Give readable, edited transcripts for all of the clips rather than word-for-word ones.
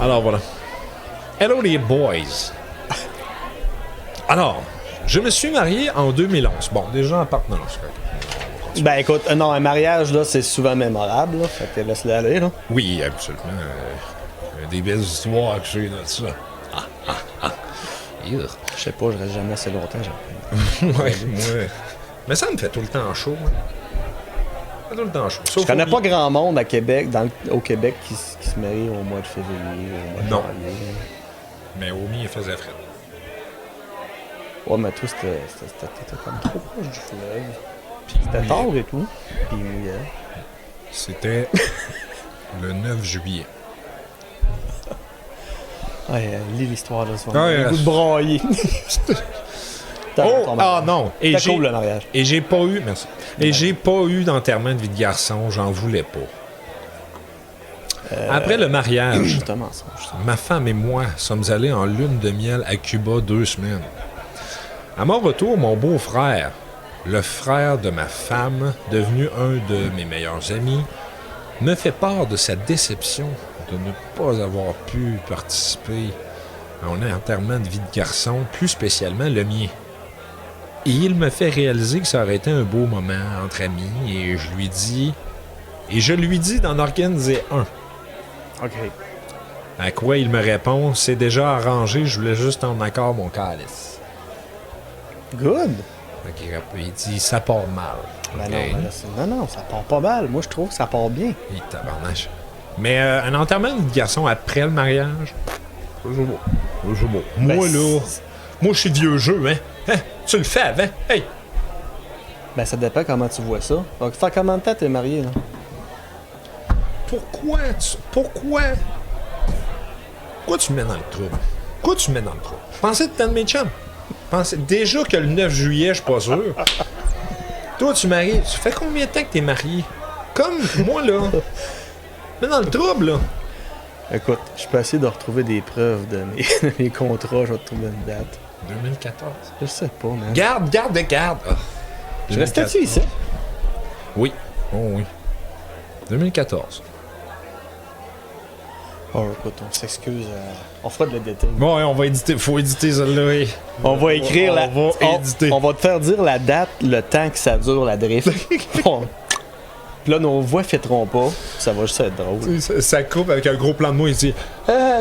Alors voilà. Hello les boys. Alors, je me suis marié en 2011. Bon, déjà en partenance. Ben écoute, non, un mariage, là, c'est souvent mémorable, là. Fait que laisse-le aller, là. Oui, absolument. Des belles histoires que j'ai de ça. Je sais pas, je reste jamais assez longtemps, j'ai Ouais. Mais ça me fait tout le temps chaud. Hein. Ça me fait tout le temps chaud. Je connais pas grand monde à Québec, au Québec qui se marie au mois de février, au mois de janvier. Mais Omi, il faisait frais. Ouais, mais toi, c'était comme trop proche du fleuve. C'était tard et tout. Puis il mouillait. C'était le 9 juillet. Ouais, lis l'histoire de ce Ouais, le goût de brailler. Non. C'était cool le mariage. Et j'ai pas eu, merci. Et j'ai pas eu d'enterrement de vie de garçon, j'en voulais pas. Après le mariage, Justement, ça. ma femme et moi sommes allés en lune de miel à Cuba 2 semaines. À mon retour, mon beau-frère, le frère de ma femme, devenu un de mes meilleurs amis, me fait part de sa déception de ne pas avoir pu participer à un enterrement de vie de garçon, plus spécialement le mien. Et il me fait réaliser que ça aurait été un beau moment entre amis, et je lui dis d'en organiser un. OK. À quoi il me répond, c'est déjà arrangé, je voulais juste en accord mon calice. Good. Il dit, ça part mal. Ben Ok. non, ben là, non, ça part pas mal. Moi, je trouve que ça part bien. Et tabarnache. Mais un enterrement de garçon après le mariage, c'est beau. C'est beau. Ben, Moi, là, moi, je suis vieux jeu, hein? Tu le fais avant? Hey! Ben, ça dépend comment tu vois ça. Donc, faire combien de temps t'es marié, là? Pourquoi tu me mets dans le trouble? Pourquoi tu me mets dans le trouble? Je pensais que t'étais un de mes chums. Déjà que le 9 juillet, je suis pas sûr. Toi, tu maries. Ça fait combien de temps que t'es marié? Comme moi, là. Mais dans le trouble, là. Écoute, je peux essayer de retrouver des preuves de mes contrats. Je vais te trouver une date. 2014. Je sais pas, man. Garde. Ah. Je restais-tu ici? Oui. Oh oui. 2014. Oh, écoute, on s'excuse. On fera de l'éditer. Bon, ouais, on va éditer. Faut éditer celle-là, oui. On va écrire la. On va éditer. On va te faire dire la date, le temps que ça dure, la drift. Bon. Puis là, nos voix fêteront pas. Ça va juste être drôle. Ça coupe avec un gros plan de moi, il dit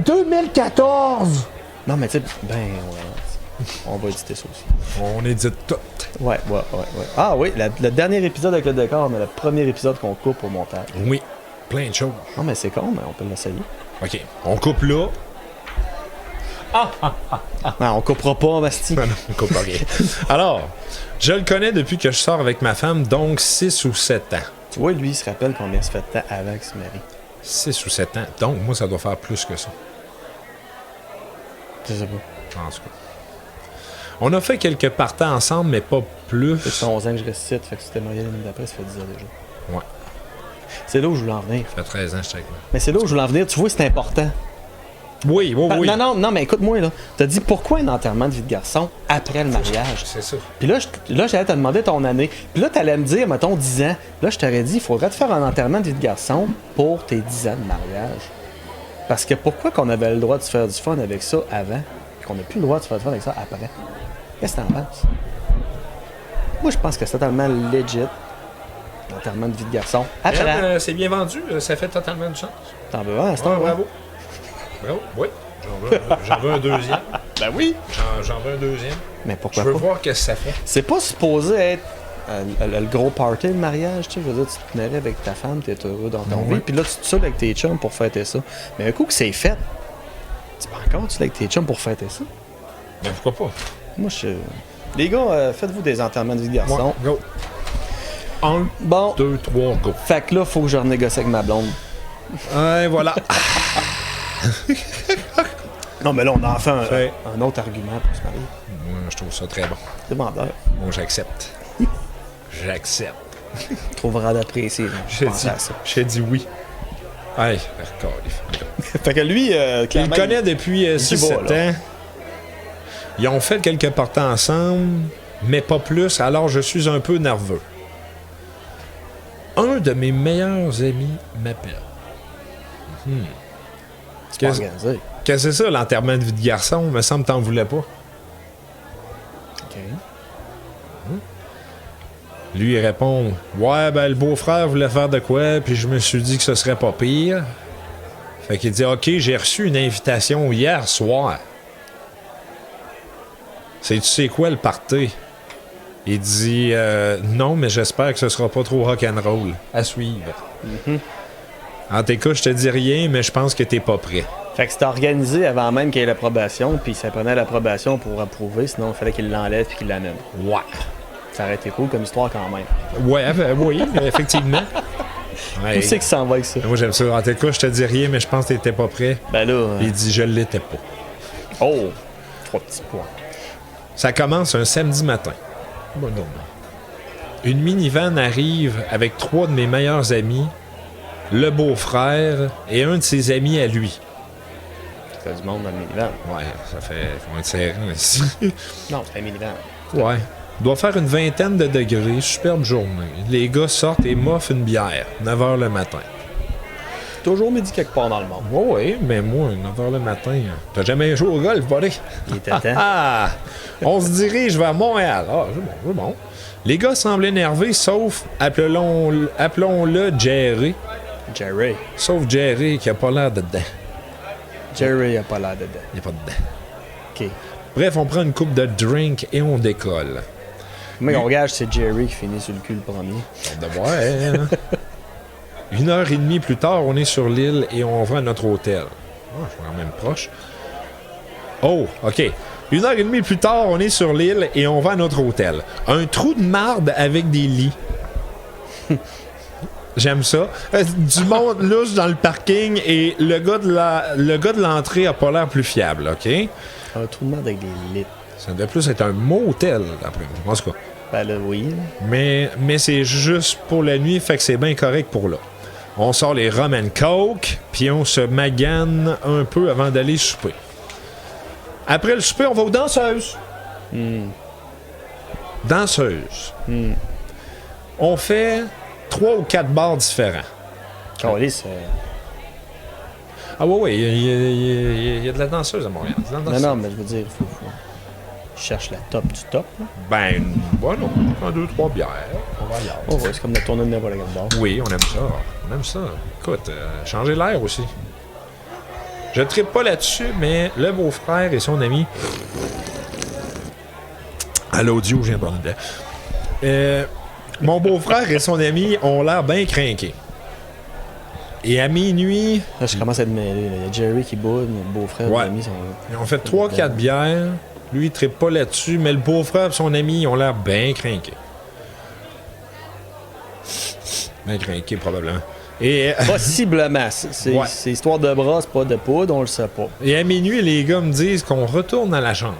2014! Non, mais tu sais, ben, ouais. On va éditer ça aussi. on édite tout. Ouais. Ah oui, le dernier épisode avec le décor, mais le premier épisode qu'on coupe au montage. Oui, plein de choses. Non, mais c'est con, mais on peut l'essayer. OK, on coupe là. Non, on coupera pas, Basti. Non, on coupe pas rien. Alors, je le connais depuis que je sors avec ma femme, donc 6 ou 7 ans. Tu vois, lui, il se rappelle combien ça fait de temps avant qu'il se marie. 6 ou 7 ans. Donc, moi, ça doit faire plus que ça. Je sais pas. En tout cas. On a fait quelques parties ensemble, mais pas plus. Ça fait 11 ans que je reste ici, fait que si t'es marié l'année d'après, ça fait 10 ans déjà. Ouais, C'est là où je voulais en venir. ça fait 13 ans que je suis avec moi. Mais c'est là où je voulais en venir. Tu vois, c'est important. Oui. Non, mais écoute-moi, là. T'as dit pourquoi un enterrement de vie de garçon après le mariage? C'est ça. Puis là, j'allais te demander ton année. Puis là, t'allais me dire, mettons, 10 ans. Là, je t'aurais dit, il faudrait te faire un enterrement de vie de garçon pour tes 10 ans de mariage. Parce que pourquoi qu'on avait le droit de se faire du fun avec ça avant, puis qu'on n'a plus le droit de se faire du fun avec ça après? Qu'est-ce que t'en penses? Moi, je pense que c'est totalement legit. L'enterrement de vie de garçon. Après, C'est bien vendu, ça fait totalement du sens. t'en veux un, c'est Ouais, un bravo. Bravo, oui. J'en veux un deuxième. Ben oui! J'en veux un deuxième. Mais Je pourquoi veux pas? voir qu'est-ce que ça fait. C'est pas supposé être le gros party de mariage, tu sais. Je veux dire, tu te maries avec ta femme, t'es heureux dans ton vie, puis là, tu te saoules avec tes chums pour fêter ça. Mais un coup que c'est fait, tu peux encore tu avec tes chums pour fêter ça. Mais pourquoi pas? Moi, les gars, faites-vous des enterrements de vie de garçon. Go. 1, Bon, 2, 3, go. fait que là, faut que je renégocie avec ma blonde. Ouais, voilà. Non, mais là, on a enfin Fait. un autre argument pour se marier. Moi, je trouve ça très bon. C'est vendeur. Moi, j'accepte. J'accepte. Trouvera d'apprécier. J'ai dit, j'ai dit oui. Hey, d'accord. Fait que lui, Il clairement, me connaît depuis il 6-7 va, là. ans. Ils ont fait quelques parties ensemble, mais pas plus, alors je suis un peu nerveux. Un de mes meilleurs amis m'appelle. C'est pas organisé. Qu'est-ce que c'est ça, l'enterrement de vie de garçon? Me semble que t'en voulais pas. OK. Lui, il répond, ouais, ben, le beau-frère voulait faire de quoi, puis je me suis dit que ce serait pas pire. Fait qu'il dit, OK, j'ai reçu une invitation hier soir. Tu sais quoi, le party? Il dit, non, mais j'espère que ce sera pas trop rock'n'roll. À suivre. En tes cas, je te dis rien, mais je pense que t'es pas prêt. Fait que c'était organisé avant même qu'il y ait l'approbation, puis ça prenait l'approbation pour approuver, sinon il fallait qu'il l'enlève puis qu'il l'amène. Ouais. Ça aurait été cool comme histoire quand même. Ouais, oui, effectivement. Ouais. Où c'est qu'il s'en va avec ça? Moi, j'aime ça. En tes cas, je te dis rien, mais je pense que t'étais pas prêt. Ben là... Il dit, je l'étais pas. Oh! 3 petits points. Ça commence un samedi matin. Bon, non. Une minivan arrive avec 3 de mes meilleurs amis, le beau-frère et un de ses amis à lui. Ça fait du monde dans le minivan. Ouais, ça fait... Faut être serré ici. Non, c'est un minivan. Ouais. Il doit faire une 20aine de degrés. Superbe journée. Les gars sortent et m'offrent une bière. 9h le matin. Toujours midi quelque part dans le monde. Ouais, mais moi, 9h le matin... T'as jamais joué au golf, buddy? Il était temps. Ah! On se dirige vers Montréal. Ah, c'est bon. Les gars semblent énervés, sauf, appelons-le Jerry. Jerry. Sauf Jerry qui a pas l'air dedans. Jerry a pas l'air dedans. Il est pas dedans. OK. Bref, on prend une coupe de drink et on décolle. Mais on gage, c'est Jerry qui finit sur le cul le premier. On de voir, hein? 1h30 plus tard, on est sur l'île et on va à notre hôtel. Oh, je suis quand même proche. Oh, OK. 1h30 plus tard, on est sur l'île et on va à notre hôtel. Un trou de marde avec des lits. J'aime ça. Du monde louche dans le parking et le gars de l'entrée a pas l'air plus fiable, OK? Un trou de merde avec des lits. Ça devait plus être un motel, d'après moi. En tout cas. Ben là, oui. Mais c'est juste pour la nuit, fait que c'est bien correct pour là. On sort les rum and coke, puis on se magane un peu avant d'aller souper. Après le souper, on va aux danseuses. Danseuses. On fait 3 ou 4 bars différents. Calice, Ah ouais, il y a de la danseuse à Montréal. Non, mais je veux dire, faut... Je cherche la top du top. Là. Ben, voilà. 1, 2, 3 bières. On va y aller. Oh, ouais, c'est comme le tournoi de n'importe quel bar. Oui, on aime ça. On aime ça. Écoute, changer l'air aussi. Je ne trippe pas là-dessus, mais le beau-frère et son ami... À l'audio, je viens de parler. Mon beau-frère et son ami ont l'air bien crinqués. Et à minuit... Là, je commence à être mêlé. Là. Il y a Jerry qui boude, mon beau-frère et Ouais. l'ami sont... Ils ont fait 3-4 bières. Lui, il trippe pas là-dessus, mais le beau-frère et son ami, ils ont l'air bien crinqués. Bien crinqués, probablement. Et... Possiblement. C'est Ouais. c'est histoire de bras, c'est pas de poudre, on le sait pas. Et à minuit, les gars me disent qu'on retourne à la chambre.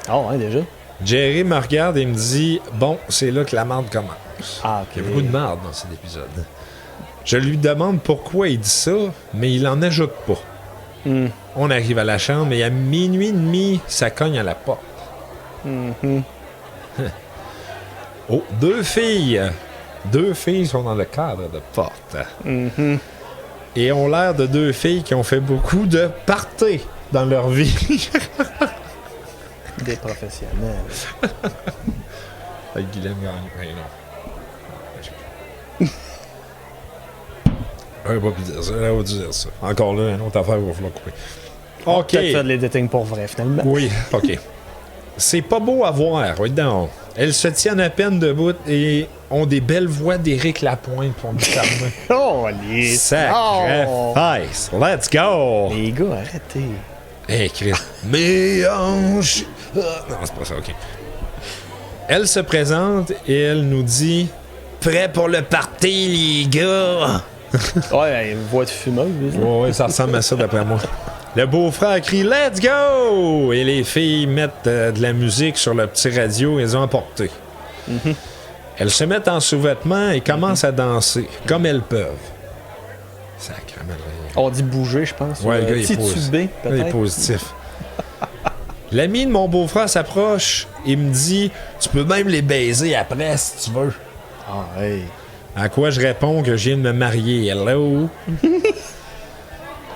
Ah ouais, déjà? Jerry me regarde et me dit « Bon, c'est là que la marde commence. Ah, ok. Il y a beaucoup de marde dans cet épisode. Je lui demande pourquoi il dit ça, mais il en ajoute pas. On arrive à la chambre et à minuit et demi, ça cogne à la porte. Oh, 2 filles. 2 filles sont dans le cadre de porte. Et ont l'air de 2 filles qui ont fait beaucoup de party dans leur vie. Des professionnels. Avec Guylaine Gagnon. Ben non. On va plus dire ça. On va dire ça. Encore là, une autre affaire, il va falloir couper. OK. Peut-être faire les dating pour vrai, finalement. Oui, OK. C'est pas beau à voir, oui, donc. Elles se tiennent à peine debout et ont des belles voix d'Éric Lapointe pour me charmer. Oh, les... Sacrifice! Let's go! Les gars, arrêtez. Hé, Chris. Mes hanches! Ah, non, c'est pas ça, OK. Elle se présente et elle nous dit « Prêt pour le party, les gars! » Ouais, une voix de fumeuse. Ouais, ça ressemble à ça d'après moi. Le beau-frère crie « Let's go! » Et les filles mettent de la musique sur le petit radio et les ont emporté. Elles se mettent en sous-vêtements et commencent à danser, comme elles peuvent. Sacrément. On dit bouger, je pense. Ouais, le gars, il est titubé, Il est peut-être. positif. L'ami de mon beau-frère s'approche et me dit « Tu peux même les baiser après, si tu veux. Ah, hey. » À quoi je réponds que je viens de me marier. Hello?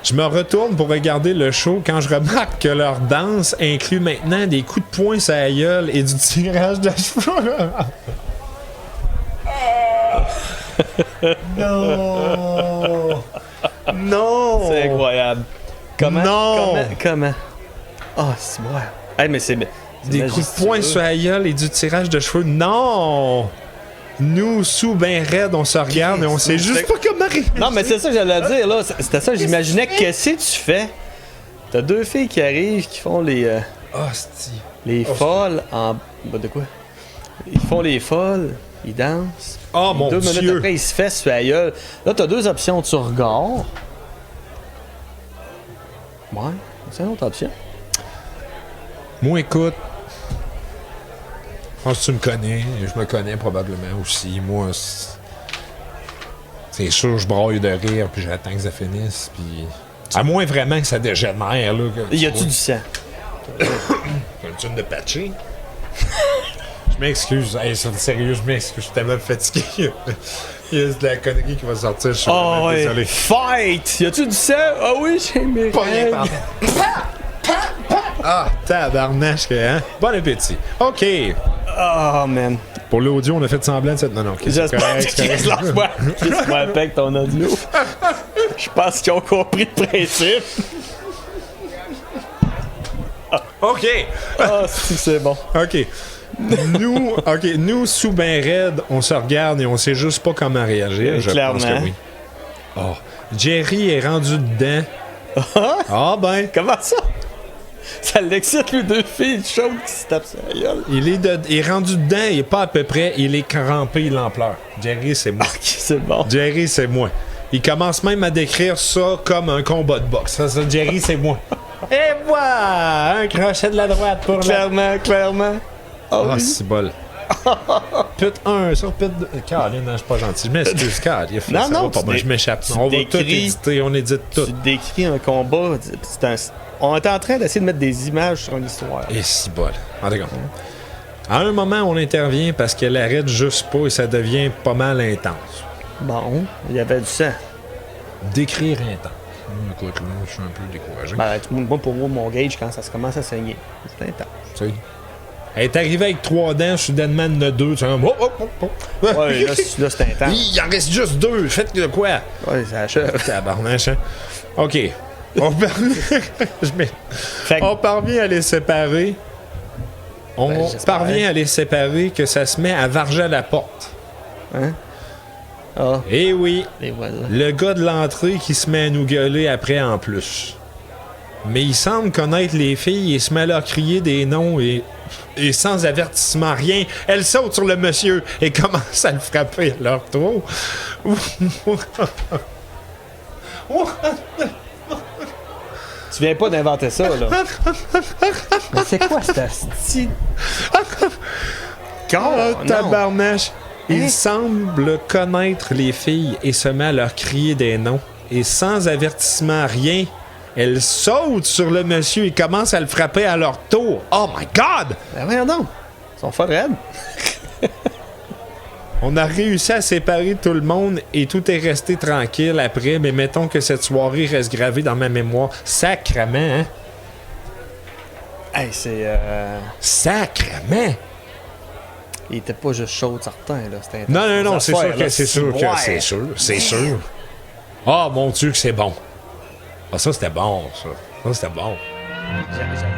Je me retourne pour regarder le show quand je remarque que leur danse inclut maintenant des coups de poing sur la gueule et du tirage de cheveux. Non! Non! C'est incroyable. Comment? Non! Comment? Ah, c'est vrai. Hey, mais c'est Des coups de poing sur la gueule et du tirage de cheveux. Non! Nous, sous ben raide, on se regarde et on sait juste pas comment réagir. Non, mais c'est ça que j'allais dire, là. C'était ça, j'imaginais qu'est-ce que tu fais? T'as deux filles qui arrivent, qui font les folles en... De quoi? Ils font les folles, ils dansent. Oh mon Dieu! 2 minutes après, ils se fessent sur la gueule. Là, t'as deux options. Tu regardes. Ouais, c'est une autre option. Moi, écoute, je pense que tu me connais. Je me connais probablement aussi. Moi, c'est sûr, je braille de rire, puis j'attends que ça finisse, puis... À moins vraiment que ça dégénère, là. Y a-tu du sang? As-tu une de patcher? Je m'excuse. Hey, sérieux, je m'excuse. Je suis tellement fatigué. Il y a de la connerie qui va sortir. Je suis vraiment ouais. désolé. Fight! Y a-tu du sang? Ah oui, j'ai mes Pas rien, règles. pardon. Ah, tabarnache, hein? Bon appétit. OK. Oh, man. Pour l'audio, on a fait semblant de cette... Non, OK. J'espère correct, c'est correct. Lâche-moi. Laisse-moi avec ton audio. Je pense qu'ils ont compris le principe. OK. Ah, c'est bon. OK. Nous, sous ben raide, on se regarde et on sait juste pas comment réagir. Je clairement. pense que oui. Oh. Jerry est rendu dedans. Ah ben. Comment ça? Ça l'excite, lui, deux filles chaudes qui se tapent sur la gueule. Il est rendu dedans, il est pas à peu près, il est crampé, il en pleure. Jerry, c'est moi. Ok, c'est bon. Jerry, c'est moi. Il commence même à décrire ça comme un combat de boxe. Ça, Jerry, c'est moi. Et voilà! Un crochet de la droite pour Clairement. Oh, Ah, oui. c'est bol. Pute 1 sur pute 2. Caroline, non, je suis pas gentil. Je m'excuse, Caroline. Non, pas tu bien, dé- je m'échappe. tu On va tout décris- éditer, on édite tout. Tu décris un combat. On est en train d'essayer de mettre des images sur une histoire. Et si bol. En tout cas. À un moment, on intervient parce qu'elle arrête juste pas et ça devient pas mal intense. Bon, il y avait du sang. Décrire intense. Écoute, là, je suis un peu découragé. Moi, pour moi, mon gauge, quand ça se commence à saigner, c'est intense. Tu sais. Elle est arrivée avec 3 dents, soudainement, il y en a 2. Tu sais, Ouais, là, c'est intense. Il en reste juste 2. Faites de quoi? Ouais, ça achève. Tabarnache, hein? OK. Fait que- On parvient à les séparer. On j'espère. parvient à les séparer que ça se met à varger à la porte. Hein? Ah, Eh oui, les voilà. le gars de l'entrée qui se met à nous gueuler après en plus. Mais il semble connaître les filles et se met à leur crier des noms et sans avertissement, rien. Elle saute sur le monsieur et commence à le frapper à leur tour. Tu viens pas d'inventer ça, là. Mais c'est quoi cette style? Oh, tabarnache! Il Hein? semble connaître les filles et se met à leur crier des noms. Et sans avertissement, rien, elle saute sur le monsieur et commence à le frapper à leur tour. Oh my God! Ben voyons donc. Ils sont full raides. On a réussi à séparer tout le monde et tout est resté tranquille après, mais mettons que cette soirée reste gravée dans ma mémoire. Sacrement, hein? Hey, c'est... Sacrement! Il était pas juste chaud, certain, là. C'était Non, c'est sûr que c'est sûr que Ouais. c'est sûr. Ah, mon Dieu, que c'est bon. Ah, ça, c'était bon, ça. Ça, c'était bon. J'aime.